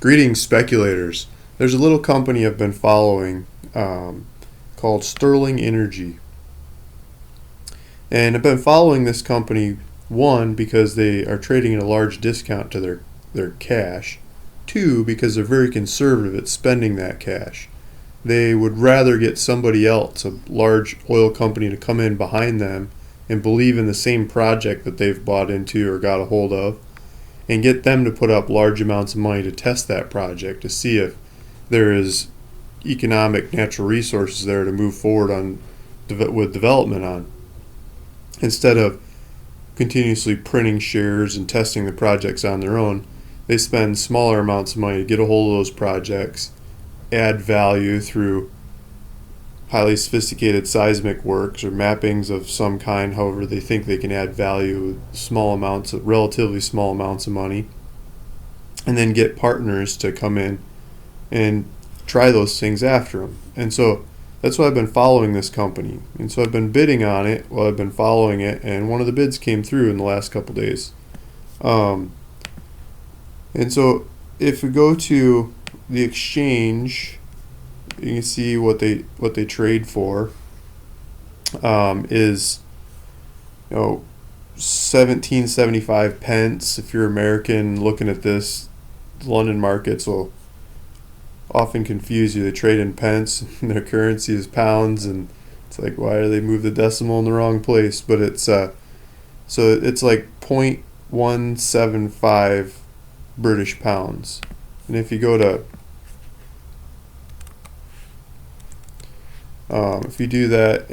Greetings, speculators. There's a little company I've been following called Sterling Energy. And I've been following this company, one, because they are trading at a large discount to their cash. Two, because they're very conservative at spending that cash. They would rather get somebody else, a large oil company, to come in behind them and believe in the same project that they've bought into or got a hold of, and get them to put up large amounts of money to test that project to see if there is economic natural resources there to move forward on with development on, instead of continuously printing shares and testing the projects on their own. They spend smaller amounts of money to get a hold of those projects, add value through highly sophisticated seismic works or mappings of some kind, however they think they can add value with relatively small amounts of money, and then get partners to come in and try those things after them. And so that's why I've been following this company. And so I've been bidding on it while I've been following it, and one of the bids came through in the last couple days. And so if we go to the exchange, you can see what they trade for is 17.75 pence. If you're American looking at this, London markets will often confuse you. They trade in pence and their currency is pounds, and it's like, why do they move the decimal in the wrong place? But it's so it's like 0.175 British pounds. And if you go to if you do that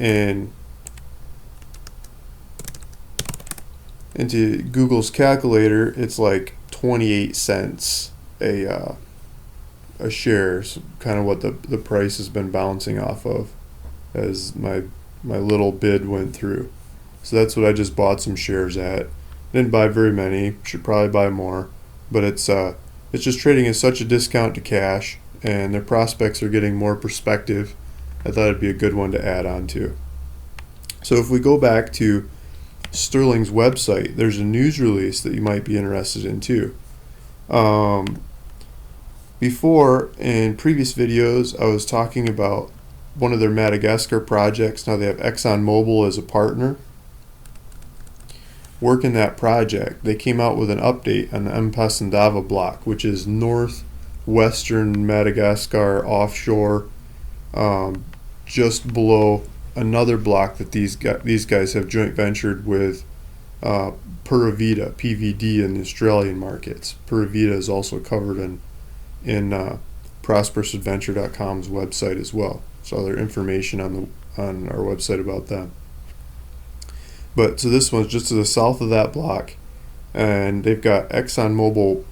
into Google's calculator, it's like 28 cents a share. So kind of what the price has been bouncing off of as my little bid went through. So that's what I just bought some shares at. Didn't buy very many. Should probably buy more. But it's just trading at such a discount to cash, and their prospects are getting more perspective. I thought it'd be a good one to add on to. So if we go back to Sterling's website, there's a news release that you might be interested in too. Before, in previous videos, I was talking about one of their Madagascar projects. Now they have ExxonMobil as a partner working that project. They came out with an update on the Mpasindava block, which is northwestern Madagascar offshore, just below another block that these guys have joint ventured with Pura Vida, PVD, in the Australian markets. Pura Vida is also covered in ProsperousAdventure.com's website as well. So there's information on our website about them. But so this one's just to the south of that block, and they've got ExxonMobil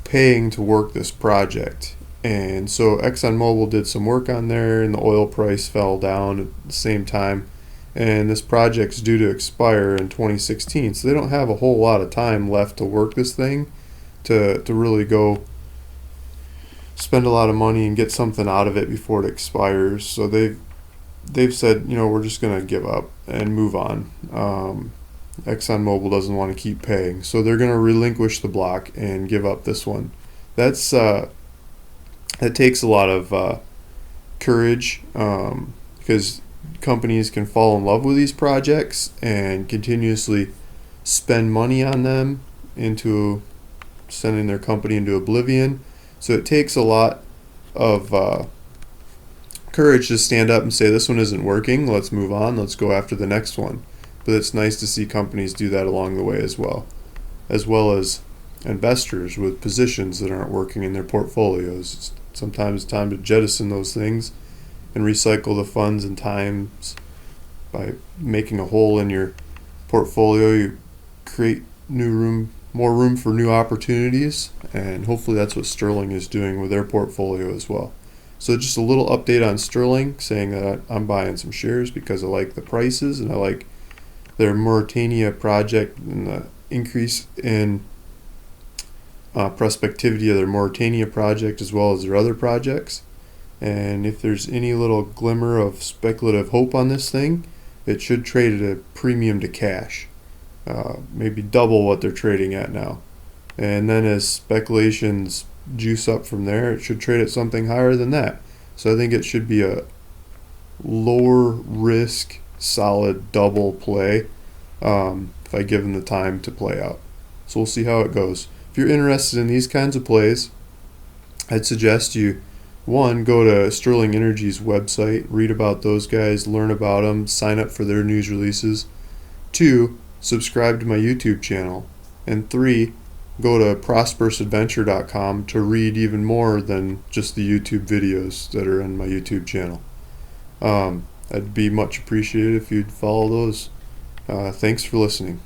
paying to work this project. And so ExxonMobil did some work on there, and the oil price fell down at the same time. And this project's due to expire in 2016, so they don't have a whole lot of time left to work this thing to really go spend a lot of money and get something out of it before it expires. So they've said, we're just going to give up and move on. ExxonMobil doesn't want to keep paying, so they're going to relinquish the block and give up this one. That takes a lot of courage, because companies can fall in love with these projects and continuously spend money on them into sending their company into oblivion. So it takes a lot of courage to stand up and say, this one isn't working, let's move on, let's go after the next one. But it's nice to see companies do that along the way as well as investors with positions that aren't working in their portfolios. Sometimes it's time to jettison those things and recycle the funds and times. By making a hole in your portfolio, you create more room for new opportunities, and hopefully that's what Sterling is doing with their portfolio as well. So just a little update on Sterling, saying that I'm buying some shares because I like the prices and I like their Mauritania project and the increase in prospectivity of their Mauritania project as well as their other projects. And if there's any little glimmer of speculative hope on this thing, it should trade at a premium to cash, maybe double what they're trading at now. And then as speculations juice up from there. It should trade at something higher than that. So I think it should be a lower risk, solid double play if I give them the time to play out. So we'll see how it goes. If you're interested in these kinds of plays, I'd suggest you, one, go to Sterling Energy's website, read about those guys, learn about them, sign up for their news releases. Two, subscribe to my YouTube channel. And three, go to ProsperousAdventure.com to read even more than just the YouTube videos that are on my YouTube channel. I'd be much appreciated if you'd follow those. Thanks for listening.